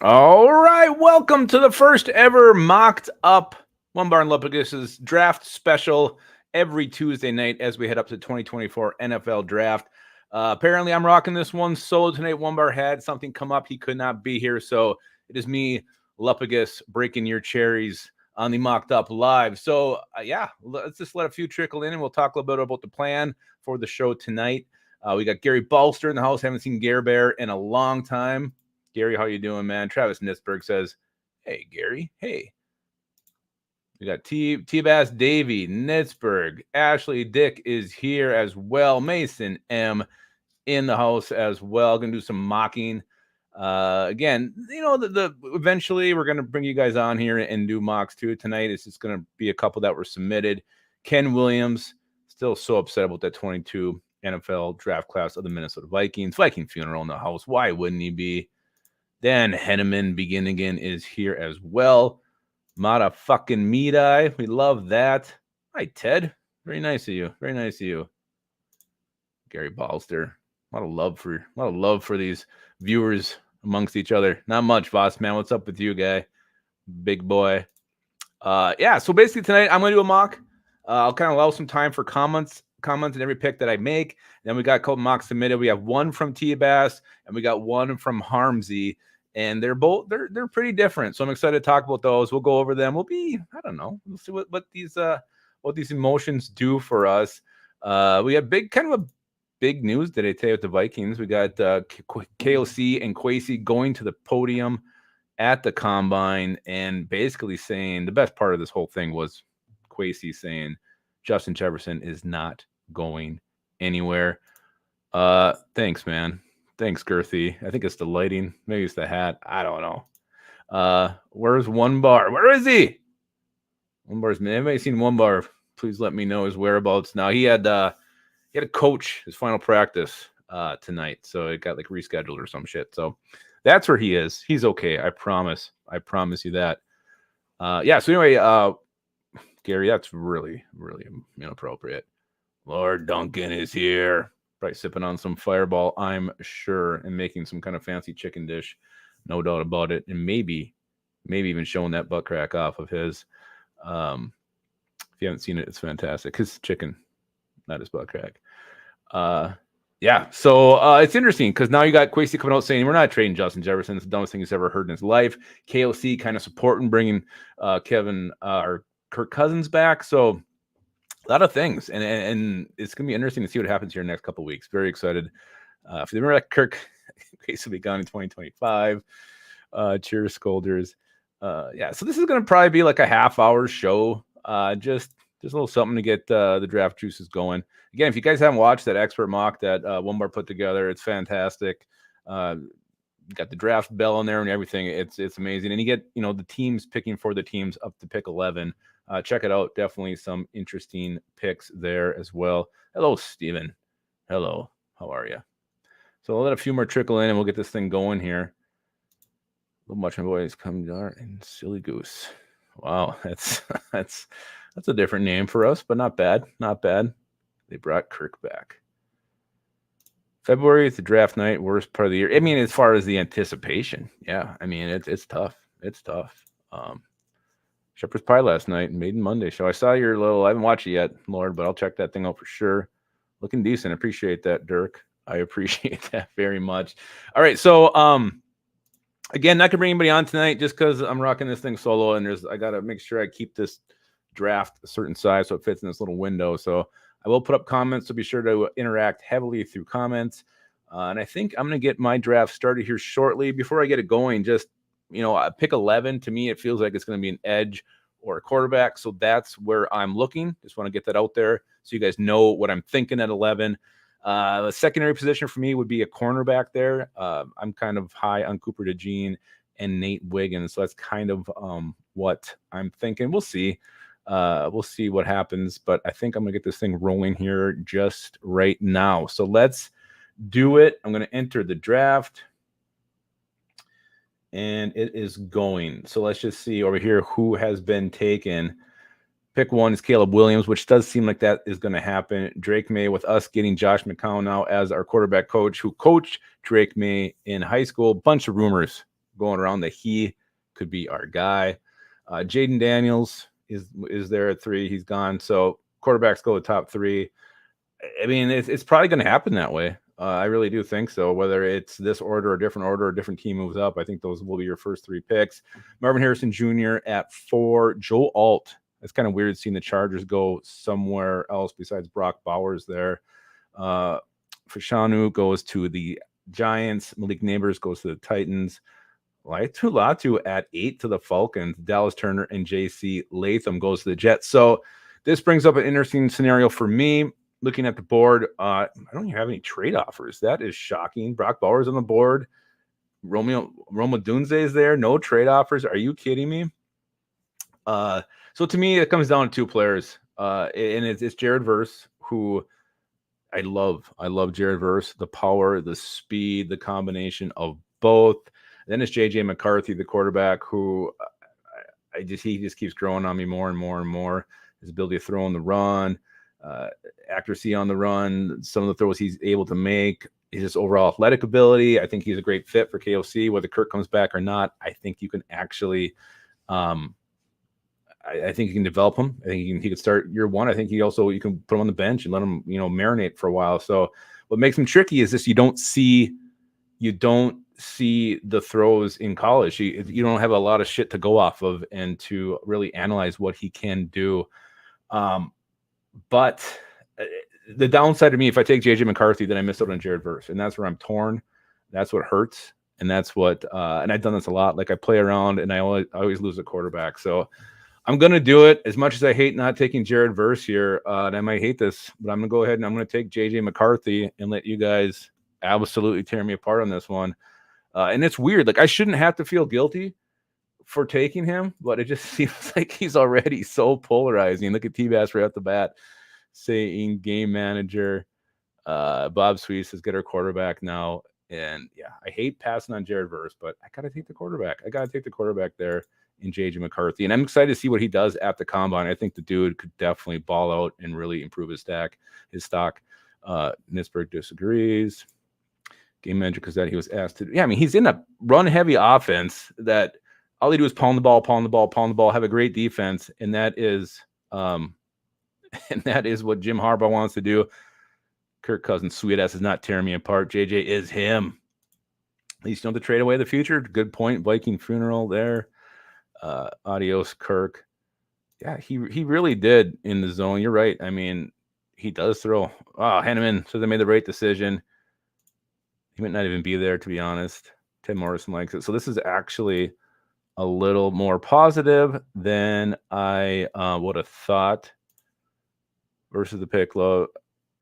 All right, welcome to the first ever mocked up One Bar and Lupagus's draft special every Tuesday night as we head up to 2024 NFL draft. Apparently, I'm rocking this one solo tonight. One Bar had something come up; he could not be here, so it is me, Lupagus, breaking your cherries on the mocked up live. So, yeah, let's just let a few trickle in, and we'll talk a little bit about the plan for the show tonight. We got Gary Balster in the house. Haven't seen Gare Bear in a long time. Gary, how you doing, man? Travis Nitzberg says, hey, Gary, hey. We got T-Bass Davey, Nitzberg. Ashley Dick is here as well. Mason M in the house as well. Going to do some mocking. Again, you know, eventually we're going to bring you guys on here and do mocks too. Tonight it's just going to be a couple that were submitted. Ken Williams, still so upset about that 22 NFL draft class of the Minnesota Vikings. Viking funeral in the house. Why wouldn't he be? Dan Henneman, Begin Again, is here as well. Mata fucking Meat-Eye. We love that. Hi, Ted. Very nice of you. Very nice of you. Gary Balster. A lot of love for these viewers amongst each other. Not much, boss man. What's up with you, guy? Big boy. Yeah, so basically tonight I'm going to do a mock. I'll kind of allow some time for comments in every pick that I make. Then we got a couple mocks submitted. We have one from T-Bass and we got one from Harmsy. And they're pretty different. So I'm excited to talk about those. We'll go over them. We'll see what these emotions do for us. We have kind of a big news today with the Vikings. We got KOC and Kwesi going to the podium at the combine and basically saying the best part of this whole thing was Kwesi saying Justin Jefferson is not going anywhere. Thanks, man. Thanks, Girthy. I think it's the lighting. Maybe it's the hat. I don't know. Where's One Bar? Where is he? One Bar's. Anybody seen One Bar? Please let me know his whereabouts. Now he had a coach his final practice tonight, so it got like rescheduled or some shit. So that's where he is. He's okay. I promise. I promise you that. Yeah. So anyway, Gary, that's really, really inappropriate. Lord Duncan is here. Probably sipping on some Fireball, I'm sure, and making some kind of fancy chicken dish, no doubt about it, and maybe even showing that butt crack off of his. If you haven't seen it, it's fantastic. His chicken, not his butt crack. Yeah, so it's interesting because now you got Kwesi coming out saying we're not trading Justin Jefferson. It's the dumbest thing he's ever heard in his life. KOC kind of supporting bringing Kevin or Kirk Cousins back. So a lot of things, and it's going to be interesting to see what happens here in the next couple of weeks. Very excited. If you remember that Kirk case will be gone in 2025. Cheers, Scolders. Yeah, so this is going to probably be like a half-hour show. Just a little something to get the draft juices going. Again, if you guys haven't watched that expert mock that One Bar put together, it's fantastic. Got the draft bell in there and everything. It's amazing, and you get the teams picking for the teams up to pick 11. Check it out. Definitely some interesting picks there as well. Hello, Steven. Hello. How are you? So I'll let a few more trickle in and we'll get this thing going here. Little much my boys come and Silly Goose. Wow, that's a different name for us, but not bad. Not bad. They brought Kirk back. February is the draft night, worst part of the year. I mean, as far as the anticipation, yeah. I mean, it's tough. It's tough. Shepherd's Pie last night, Maiden Monday show. I saw your little, I haven't watched it yet, Lord, but I'll check that thing out for sure. Looking decent. Appreciate that, Dirk. I appreciate that very much. All right, so again, not gonna bring anybody on tonight just because I'm rocking this thing solo, and I gotta make sure I keep this draft a certain size so it fits in this little window. So I will put up comments, so be sure to interact heavily through comments. And I think I'm gonna get my draft started here shortly. Before I get it going, just pick 11. To me, it feels like it's going to be an edge or a quarterback. So that's where I'm looking. Just want to get that out there so you guys know what I'm thinking at 11. The secondary position for me would be a cornerback there. I'm kind of high on Cooper DeJean and Nate Wiggins. So that's kind of what I'm thinking. We'll see. We'll see what happens. But I think I'm going to get this thing rolling here just right now. So let's do it. I'm going to enter the draft. And it is going. So let's just see over here who has been taken. Pick one is Caleb Williams, which does seem like that is going to happen. Drake May, with us getting Josh McCown now as our quarterback coach, who coached Drake May in high school. Bunch of rumors going around that he could be our guy. Jaden Daniels is there at 3. He's gone. So quarterbacks go to top 3. I mean, it's probably going to happen that way. I really do think so. Whether it's this order or a different team moves up, I think those will be your first 3 picks. Marvin Harrison Jr. at 4. Joe Alt. It's kind of weird seeing the Chargers go somewhere else besides Brock Bowers there. Fashanu goes to the Giants. Malik Neighbors goes to the Titans. Latu at 8 to the Falcons. Dallas Turner and J.C. Latham goes to the Jets. So this brings up an interesting scenario for me. Looking at the board, I don't even have any trade offers. That is shocking. Brock Bowers on the board. Roma Dunze is there. No trade offers. Are you kidding me? So to me, it comes down to 2 players. And it's Jared Verse, who I love. I love Jared Verse. The power, the speed, the combination of both. Then it's J.J. McCarthy, the quarterback, who he just keeps growing on me more and more and more. His ability to throw on the run, accuracy on the run, some of the throws he's able to make, his overall athletic ability. I think he's a great fit for KOC, whether Kirk comes back or not. I think you can actually, I think you can develop him. I think he could start year 1. I think you can put him on the bench and let him, marinate for a while. So what makes him tricky is this: you don't see the throws in college. You don't have a lot of shit to go off of and to really analyze what he can do. But the downside to me, if I take JJ McCarthy, then I miss out on Jared Verse, and that's where I'm torn. That's what hurts, and that's what. And I've done this a lot. Like, I play around, and I always lose a quarterback. So I'm gonna do it. As much as I hate not taking Jared Verse here, and I might hate this, but I'm gonna go ahead and I'm gonna take JJ McCarthy and let you guys absolutely tear me apart on this one. And it's weird. Like, I shouldn't have to feel guilty for taking him, but it just seems like he's already so polarizing. Look at T-Bass right off the bat saying game manager. Bob Sweet says get our quarterback now. And yeah, I hate passing on Jared Verse, but I got to take the quarterback. I got to take the quarterback there in J.J. McCarthy. And I'm excited to see what he does at the combine. I think the dude could definitely ball out and really improve his stock. Nisberg disagrees. Game manager, because that he was asked to. Yeah, I mean, he's in a run-heavy offense that all they do is pound the ball, have a great defense, and that is what Jim Harbaugh wants to do. Kirk Cousins, sweet ass, is not tearing me apart. JJ is him. At least you don't have to trade away the future. Good point. Viking funeral there. Adios, Kirk. Yeah, he really did in the zone. You're right. I mean, he does throw. Oh, Henneman says I made the right decision. He might not even be there, to be honest. Ted Morrison likes it. So this is actually a little more positive than I would have thought versus the pick low.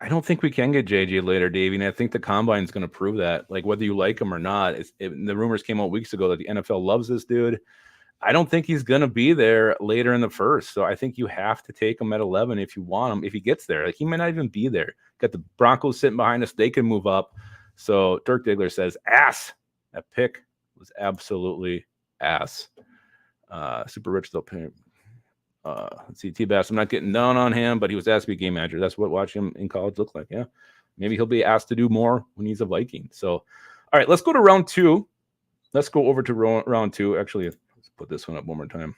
I don't think we can get JJ later, Davey, and I think the combine is going to prove that. Like, whether you like him or not, the rumors came out weeks ago that the NFL loves this dude. I don't think he's going to be there later in the first. So I think you have to take him at 11 if you want him, if he gets there. Like, he might not even be there. Got the Broncos sitting behind us. They can move up. So Dirk Diggler says, ass. That pick was absolutely ass. Super rich, though. Let's see, T-Bass. I'm not getting down on him, but he was asked to be a game manager. That's what watching him in college looked like. Yeah. Maybe he'll be asked to do more when he's a Viking. So, all right, let's go to round 2. Let's go over to round 2. Actually, let's put this one up one more time.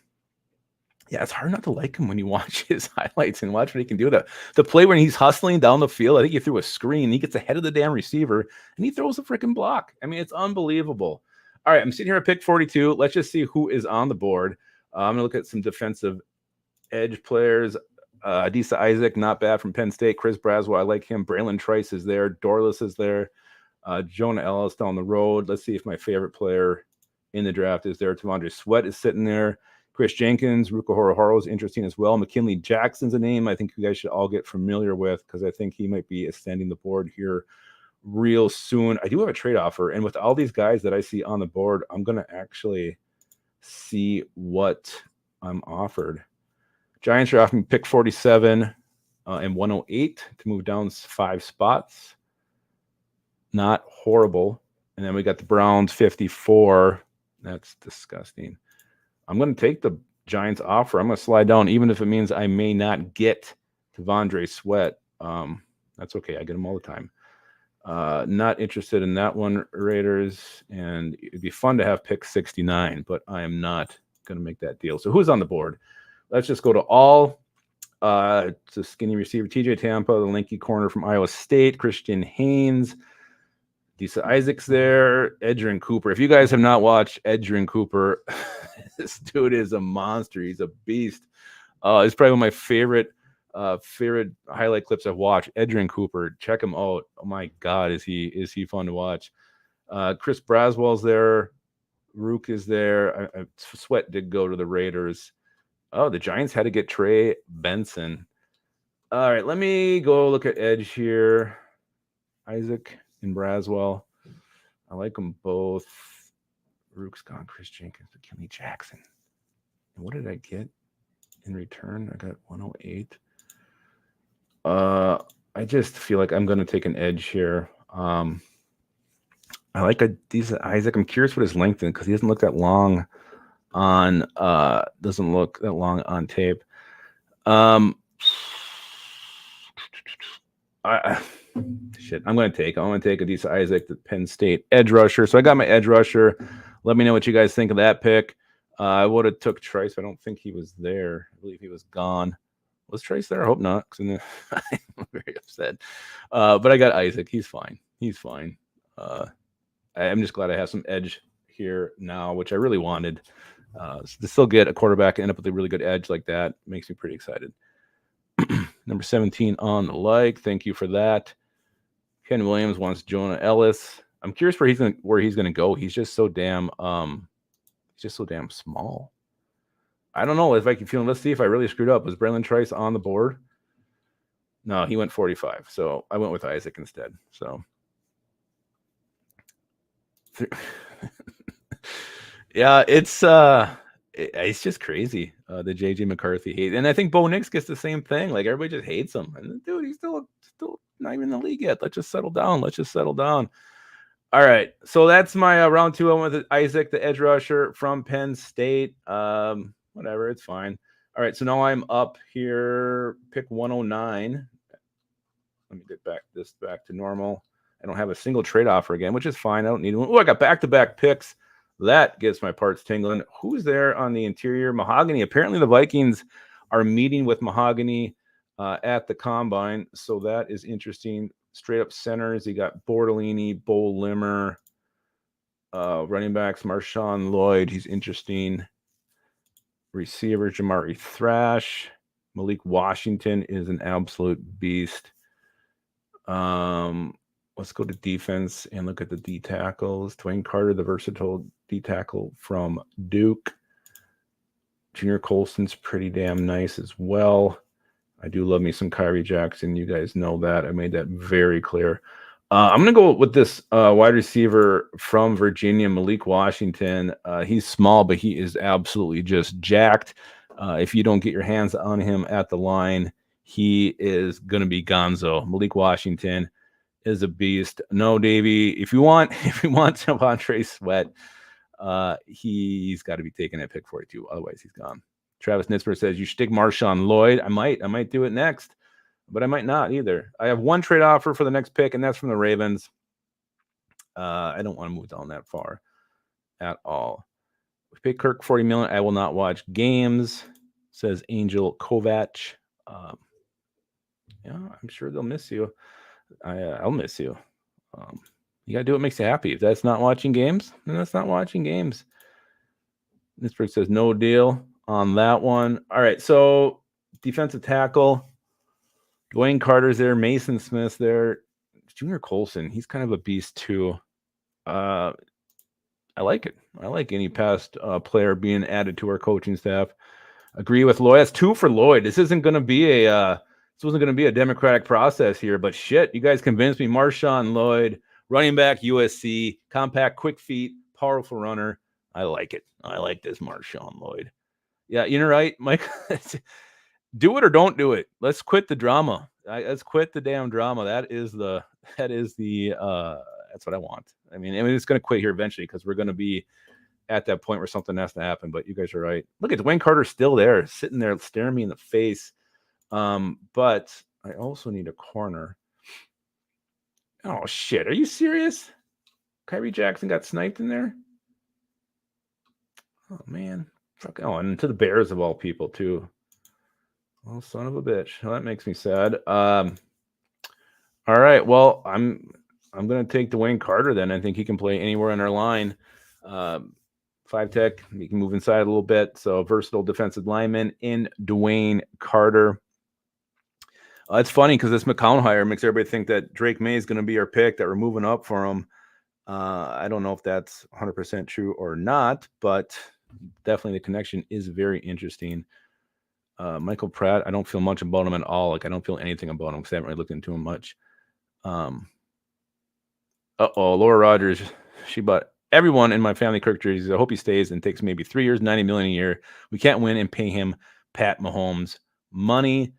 Yeah, it's hard not to like him when you watch his highlights and watch what he can do. The play when he's hustling down the field, I think he threw a screen. He gets ahead of the damn receiver, and he throws a freaking block. I mean, it's unbelievable. All right, I'm sitting here at pick 42. Let's just see who is on the board. I'm going to look at some defensive edge players. Adisa Isaac, not bad, from Penn State. Chris Braswell, I like him. Braylon Trice is there. Dorless is there. Jonah Ellis down the road. Let's see if my favorite player in the draft is there. T'Vondre Sweat is sitting there. Chris Jenkins, Ruka Horo is interesting as well. McKinley Jackson's a name I think you guys should all get familiar with, because I think he might be ascending the board here real soon. I do have a trade offer, and with all these guys that I see on the board, I'm going to actually see what I'm offered. Giants are offering pick 47 and 108 to move down 5 spots. Not horrible. And then we got the Browns 54. That's disgusting. I'm going to take the Giants offer. I'm going to slide down, even if it means I may not get T'Vondre Sweat. That's okay. I get him all the time. Not interested in that one, Raiders. And it'd be fun to have pick 69, but I am not going to make that deal. So who's on the board? Let's just go to all. It's a skinny receiver, TJ Tampa, the lanky corner from Iowa State, Christian Haynes, Disa Isaac's there, Edgerrin Cooper. If you guys have not watched Edgerrin Cooper, this dude is a monster. He's a beast. It's probably one of my favorite highlight clips I've watched. Edgerrin Cooper, check him out. Oh my God, is he fun to watch? Chris Braswell's there. Rook is there. Sweat did go to the Raiders. Oh, the Giants had to get Trey Benson. All right, let me go look at edge here. Isaac and Braswell. I like them both. Rook's gone. Chris Jenkins, Kenny Jackson. And what did I get in return? I got 108. I just feel like I'm going to take an edge here. I like these Isaac. I'm curious what his length is because he doesn't look that long on tape. I'm going to take Adisa Isaac, the Penn State edge rusher. So I got my edge rusher. Let me know what you guys think of that pick. I would have took Trice. I don't think he was there. I believe he was gone. Was Trice there? I hope not. I'm very upset. But I got Isaac. He's fine. I'm just glad I have some edge here now, which I really wanted. To still get a quarterback and end up with a really good edge like that makes me pretty excited. Number 17 on the like. Thank you for that. Ken Williams wants Jonah Ellis. I'm curious where he's gonna go. He's just so damn small. I don't know if I can feel. Let's see if I really screwed up. Was Braylon Trice on the board? No, he went 45. So I went with Isaac instead. So yeah, it's just crazy. The JJ McCarthy hate, and I think Bo Nix gets the same thing. Like everybody just hates him, and dude, he's still not even in the league yet. Let's just settle down. All right, so that's my round 2. I went with Isaac, the edge rusher from Penn State. Whatever, it's fine. All right, so now I'm up here, pick 109. Let me get back to normal. I don't have a single trade offer again, which is fine. I don't need one. Oh, I got back-to-back picks. That gets my parts tingling. Who's there on the interior? Mahogany. Apparently the Vikings are meeting with Mahogany at the Combine, so that is interesting. Straight up centers, you got Bortolini, Bo Limmer, running backs, Marshawn Lloyd. He's interesting. Receiver, Jamari Thrash. Malik Washington is an absolute beast. Let's go to defense and look at the D tackles. Dwayne Carter, the versatile D tackle from Duke. Junior Colson's pretty damn nice as well. I do love me some Kyrie Jackson. You guys know that. I made that very clear. I'm going to go with this wide receiver from Virginia, Malik Washington. He's small, but he is absolutely just jacked. If you don't get your hands on him at the line, he is going to be gonzo. Malik Washington is a beast. No, Davey, if you want Devontae Sweat, he's got to be taken at pick 42. Otherwise, he's gone. Travis Nitzper says you should take Marshawn Lloyd. I might do it next, but I might not either. I have one trade offer for the next pick, and that's from the Ravens. I don't want to move down that far at all. We pay Kirk $40 million. I will not watch games, says Angel Kovac. Yeah, I'm sure they'll miss you. I'll miss you. You got to do what makes you happy. If that's not watching games, then that's not watching games. Nitzberg says no deal on that one. All right, so defensive tackle. Dwayne Carter's there. Mason Smith's there. Junior Colson, he's kind of a beast too. I like it. I like any past player being added to our coaching staff. Agree with Lloyd. That's 2 for Lloyd. This wasn't going to be a democratic process here, but shit, you guys convinced me. Marshawn Lloyd, running back, USC, compact, quick feet, powerful runner. I like it. I like this Marshawn Lloyd. Yeah, you're right, Mike. Do it or don't do it. Let's quit the drama. Let's quit the damn drama. That's what I want. I mean, it's going to quit here eventually because we're going to be at that point where something has to happen. But you guys are right. Look at Dwayne Carter still there, sitting there staring me in the face. But I also need a corner. Oh, shit. Are you serious? Kyrie Jackson got sniped in there? Oh, man. Fuck. Oh, and to the Bears of all people, too. Oh, son of a bitch. Well, that makes me sad. All right. Well, I'm going to take Dwayne Carter then. I think he can play anywhere on our line. 5 tech. He can move inside a little bit. So versatile defensive lineman in Dwayne Carter. It's funny because this McCown hire makes everybody think that Drake May is going to be our pick, that we're moving up for him. I don't know if that's 100% true or not, but definitely the connection is very interesting. Michael Pratt, I don't feel much about him at all. Like, I don't feel anything about him because I haven't really looked into him much. Laura Rogers, she bought everyone in my family Kirk jerseys. I hope he stays and takes maybe 3 years, $90 million a year. We can't win and pay him Pat Mahomes money.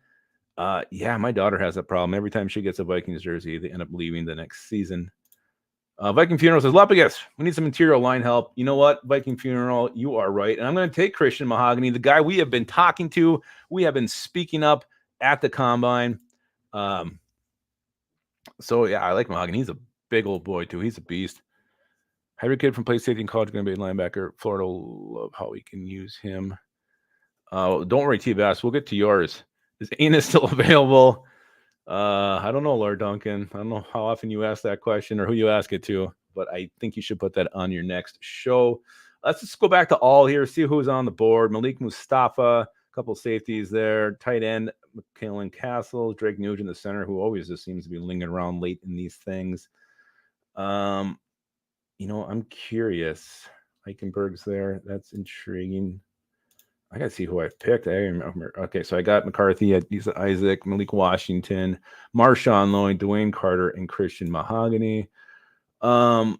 Yeah, my daughter has that problem. Every time she gets a Vikings jersey, they end up leaving the next season. Viking Funeral says, Lapicus, we need some interior line help. You know what, Viking Funeral, you are right. And I'm going to take Christian Mahogany, the guy we have been talking to. We have been speaking up at the combine. So, yeah, I like Mahogany. He's a big old boy, too. He's a beast. Hybrid kid from Play Safety in college, going to be a linebacker. Florida will love how we can use him. Don't worry, T-Bass. We'll get to yours. Is Enos still available? I don't know, Lord Duncan. I don't know how often you ask that question or who you ask it to, but I think you should put that on your next show. Let's just go back to all here, see who's on the board. Malik Mustafa, a couple safeties there. Tight end, McKellen Castle, Drake Nugent, the center, who always just seems to be lingering around late in these things. I'm curious. Eichenberg's there. That's intriguing. I got to see who I picked. I remember. Okay, so I got McCarthy, Adisa Isaac, Malik Washington, Marshawn Lloyd, Dwayne Carter, and Christian Mahogany. Yeah,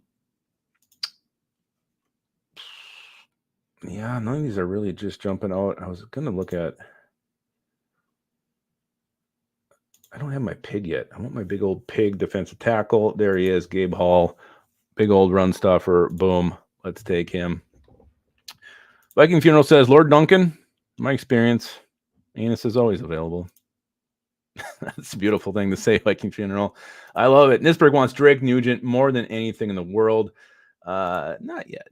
none of these are really just jumping out. I was going to look at... I don't have my pig yet. I want my big old pig defensive tackle. There he is, Gabe Hall. Big old run stuffer. Boom. Let's take him. Viking Funeral says, Lord Duncan, my experience, Anus is always available. That's a beautiful thing to say, Viking Funeral. I love it. Nisberg wants Drake Nugent more than anything in the world. Not yet.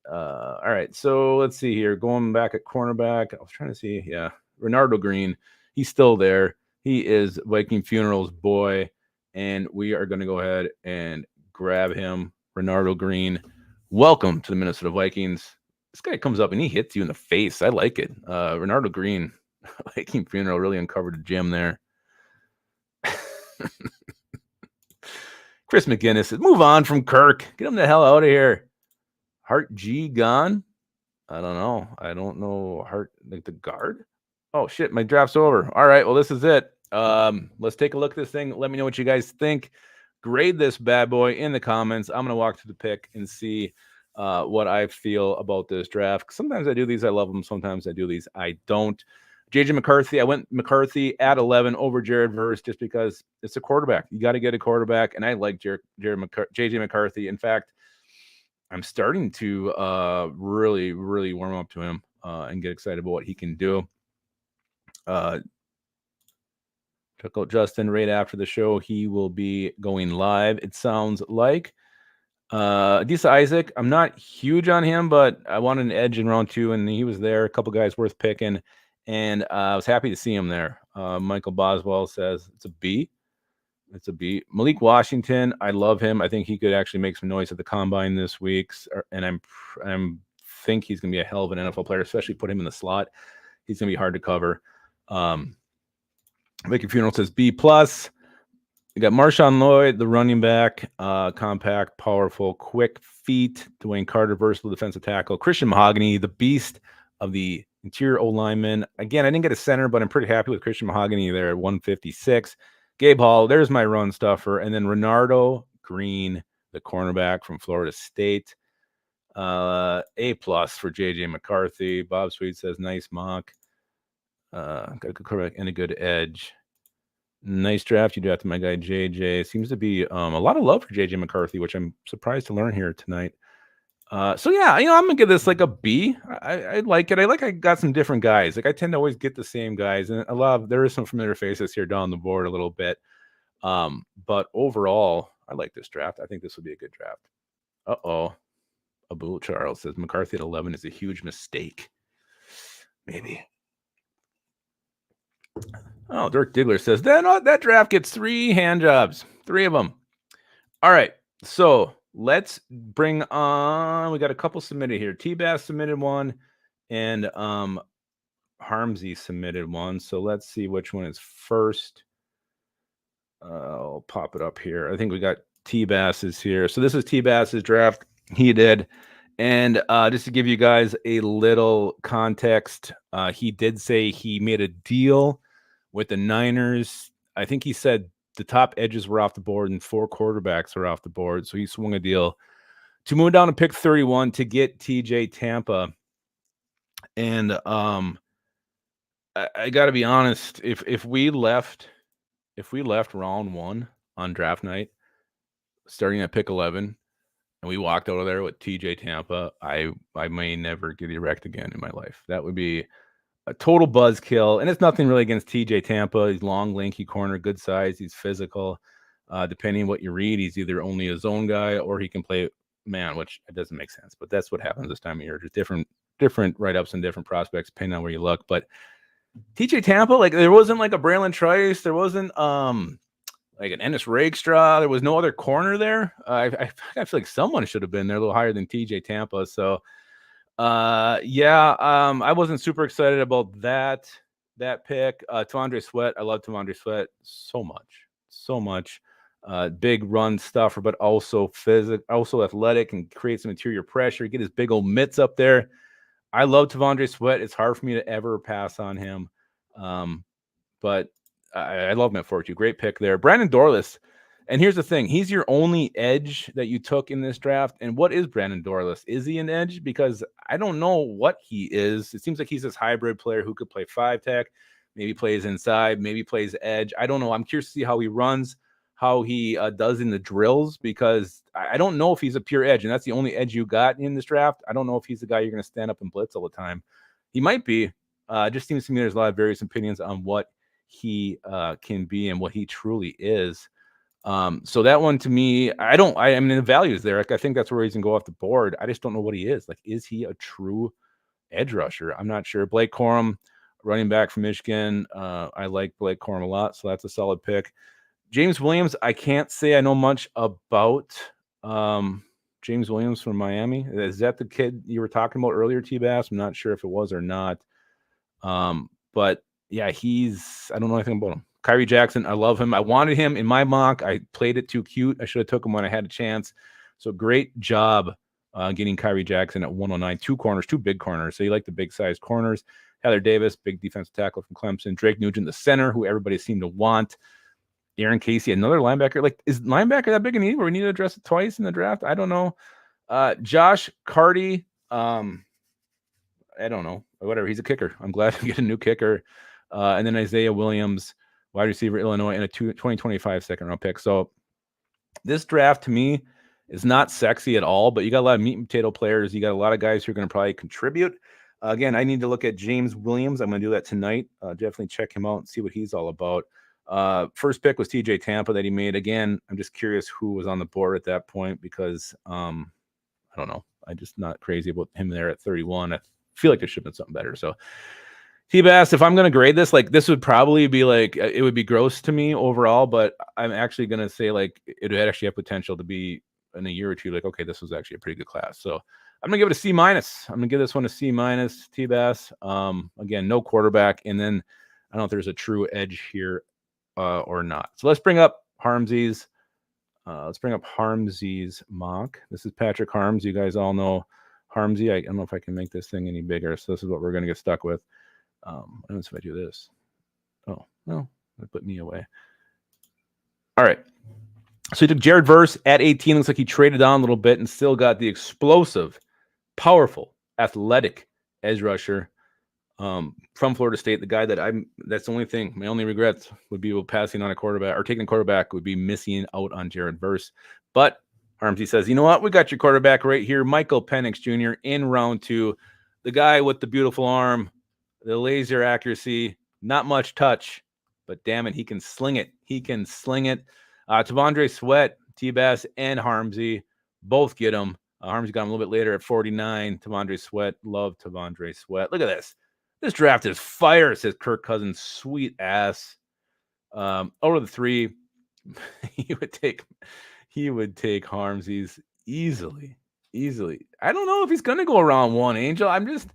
All right, so let's see here. Going back at cornerback, I was trying to see. Yeah, Renardo Green. He's still there. He is Viking Funeral's boy, and we are going to go ahead and grab him. Renardo Green, welcome to the Minnesota Vikings. This guy comes up and he hits you in the face. I like it. Renardo Green, Viking Funeral, really uncovered a gem there. Chris McGinnis says, move on from Kirk. Get him the hell out of here. Hart G gone? I don't know. Hart, like the guard? Oh, shit. My draft's over. All right. Well, this is it. Let's take a look at this thing. Let me know what you guys think. Grade this bad boy in the comments. I'm going to walk through the pick and see what I feel about this draft. Sometimes I do these, I love them. Sometimes I do these, I don't. JJ McCarthy, I went McCarthy at 11 over Jared Verse just because it's a quarterback. You got to get a quarterback, and I like JJ McCarthy. In fact, I'm starting to really, really warm up to him and get excited about what he can do. Took out Justin right after the show. He will be going live, it sounds like. Adisa Isaac, I'm not huge on him, but I wanted an edge in round 2, and he was there. A couple guys worth picking, and I was happy to see him there. Michael Boswell says it's a B. It's a B. Malik Washington, I love him. I think he could actually make some noise at the combine this week, and I'm think he's going to be a hell of an NFL player, especially put him in the slot. He's going to be hard to cover. Vicky Funeral says B+. We got Marshawn Lloyd, the running back, compact, powerful, quick feet. Dwayne Carter, versatile defensive tackle. Christian Mahogany, the beast of the interior O-lineman. Again, I didn't get a center, but I'm pretty happy with Christian Mahogany there at 156. Gabe Hall, there's my run stuffer. And then Renardo Green, the cornerback from Florida State. A+ for JJ McCarthy. Bob Sweet says, nice mock. Got a good quarterback and a good edge. Nice draft. You drafted my guy JJ. Seems to be a lot of love for JJ McCarthy, which I'm surprised to learn here tonight. So yeah, I'm gonna give this like a B. I like it. I got some different guys. Like I tend to always get the same guys, and there is some familiar faces here down the board a little bit. But overall, I like this draft. I think this would be a good draft. Uh-oh. Abul Charles says McCarthy at 11 is a huge mistake. Maybe. Oh, Dirk Diggler says that draft gets 3 hand jobs. 3 of them. All right. So let's bring on. We got a couple submitted here. T-Bass submitted one, and Harmsy submitted one. So let's see which one is first. I'll pop it up here. I think we got T-Bass's here. So this is T-Bass's draft. He did. And just to give you guys a little context, he did say he made a deal with the Niners. I think he said the top edges were off the board and 4 quarterbacks are off the board. So he swung a deal to move down to pick 31 to get TJ Tampa. And I got to be honest, if we left round 1 on draft night, starting at pick 11, and we walked out of there with TJ Tampa, I may never get erect again in my life. That would be a total buzzkill. And it's nothing really against TJ Tampa. He's long, lanky corner, good size. He's physical. Depending on what you read, he's either only a zone guy or he can play man, which it doesn't make sense. But that's what happens this time of year. Just different write-ups and different prospects, depending on where you look. But TJ Tampa, like there wasn't like a Braylon Trice. There wasn't like an Ennis Rakestraw. There was no other corner there. I feel like someone should have been there a little higher than TJ Tampa. So I wasn't super excited about that pick. T'Vondre Sweat. I love T'Vondre Sweat so much. Big run stuffer, but also also athletic and create some interior pressure. Get his big old mitts up there. I love T'Vondre Sweat. It's hard for me to ever pass on him. But I love him at 42. Great pick there. Brandon Dorless. And here's the thing. He's your only edge that you took in this draft. And what is Brandon Dorless? Is he an edge? Because I don't know what he is. It seems like he's this hybrid player who could play 5-tech, maybe plays inside, maybe plays edge. I don't know. I'm curious to see how he runs, how he does in the drills, because I don't know if he's a pure edge. And that's the only edge you got in this draft. I don't know if he's the guy you're going to stand up and blitz all the time. He might be. It just seems to me there's a lot of various opinions on what he can be and what he truly is. So that one to me, I mean, the value is there. Like, I think that's where he's gonna go off the board. I just don't know what he is. Like, is he a true edge rusher? I'm not sure. Blake Corum, running back from Michigan. I like Blake Corum a lot, so that's a solid pick. James Williams, I can't say I know much about. James Williams from Miami. Is that the kid you were talking about earlier, T-Bass? I'm not sure if it was or not. But yeah, I don't know anything about him. Kyrie Jackson, I love him. I wanted him in my mock. I played it too cute. I should have took him when I had a chance. So great job getting Kyrie Jackson at 109. 2 corners, 2 big corners. So you like the big sized corners. Heather Davis, big defensive tackle from Clemson. Drake Nugent, the center, who everybody seemed to want. Aaron Casey, another linebacker. Like, is linebacker that big a need where we need to address it twice in the draft? I don't know. Josh Carty, I don't know. Whatever. He's a kicker. I'm glad to get a new kicker. And then Isaiah Williams, wide receiver, Illinois, and a 2025 second-round pick. So this draft, to me, is not sexy at all, but you got a lot of meat and potato players. You got a lot of guys who are going to probably contribute. Again, I need to look at James Williams. I'm going to do that tonight. Definitely check him out and see what he's all about. First pick was TJ Tampa that he made. Again, I'm just curious who was on the board at that point because I don't know. I'm just not crazy about him there at 31. I feel like there should have been something better. So T-Bass, if I'm going to grade this, like this would probably be like, it would be gross to me overall, but I'm actually going to say like it would actually have potential to be in a year or two, like, okay, this was actually a pretty good class. So I'm going to give it a C-. I'm going to give this one a C-, T-Bass. Again, no quarterback. And then I don't know if there's a true edge here or not. So let's bring up Harmsy's. Let's bring up Harmsy's mock. This is Patrick Harms. You guys all know Harmsy. I don't know if I can make this thing any bigger. So this is what we're going to get stuck with. I don't know if I do this. Oh, no. That put me away. All right. So he took Jared Verse at 18. Looks like he traded on a little bit and still got the explosive, powerful, athletic edge rusher from Florida State. The guy that's the only thing, my only regrets would be passing on a quarterback or taking a quarterback would be missing out on Jared Verse. But Harmsy says, you know what? We got your quarterback right here. Michael Penix Jr. in round 2. The guy with the beautiful arm, the laser accuracy, not much touch, but damn it, he can sling it. T'Vondre Sweat, T-Bass and Harmsy both get him. Harmsy got him a little bit later at 49. Tavondre Sweat. Love Tavondre Sweat. Look at this. This draft is fire, says Kirk Cousins. Sweet ass. Over the 3, he would take Harmsy's easily. I don't know if he's going to go around 1, Angel. I'm just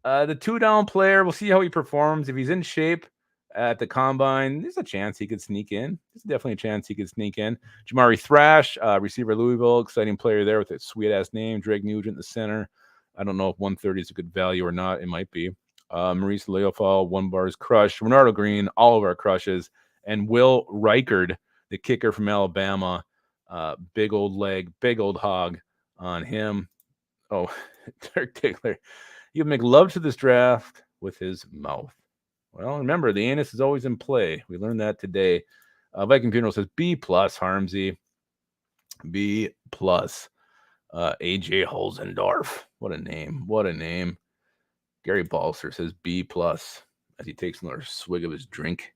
the 2-down player. We'll see how he performs. If he's in shape at the combine, there's a chance he could sneak in. There's definitely a chance he could sneak in. Jamari Thrash, receiver Louisville, exciting player there with a sweet-ass name. Drake Nugent, the center. I don't know if 130 is a good value or not. It might be. Maurice Leofal, One Bar's crush. Renardo Green, all of our crushes. And Will Reichard, the kicker from Alabama. Big old leg, big old hog on him. Oh, Derek Tickler. He'll make love to this draft with his mouth. Well, remember, the anus is always in play. We learned that today. Viking Funeral says B+, Harmsy. B+. AJ Holzendorf. What a name. Gary Balser says B+ as he takes another swig of his drink.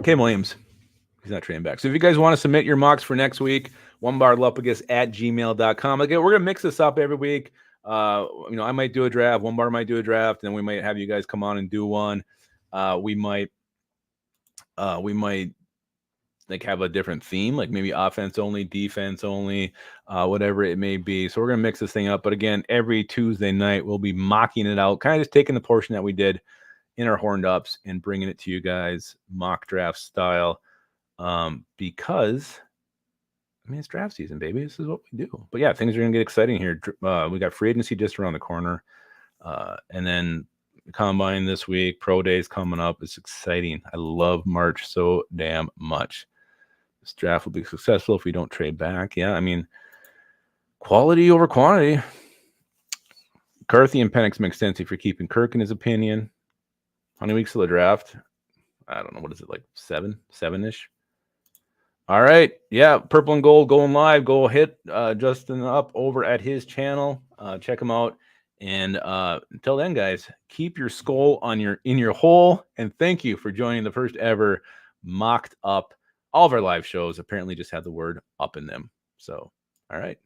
Cam Williams. He's not trading back. So if you guys want to submit your mocks for next week, onebarlupagus@gmail.com. Again, we're going to mix this up every week. I might do a draft. One Bar might do a draft, and then we might have you guys come on and do one. We might like have a different theme, like maybe offense only, defense only, whatever it may be. So we're going to mix this thing up. But again, every Tuesday night, we'll be mocking it out, kind of just taking the portion that we did in our horned ups and bringing it to you guys mock draft style. Because it's draft season, baby. This is what we do. But yeah, things are going to get exciting here. We got free agency just around the corner. And then combine this week, pro days coming up. It's exciting. I love March so damn much. This draft will be successful if we don't trade back. Yeah, quality over quantity. McCarthy and Penix make sense if you're keeping Kirk in his opinion. How many weeks till the draft? I don't know. What is it, like 7-ish? All right. Yeah, Purple and Gold going live. Go hit Justin up over at his channel. Check him out. And until then, guys, keep your skull in your hole. And thank you for joining the first ever Mocked Up. All of our live shows apparently just have the word up in them. So, all right.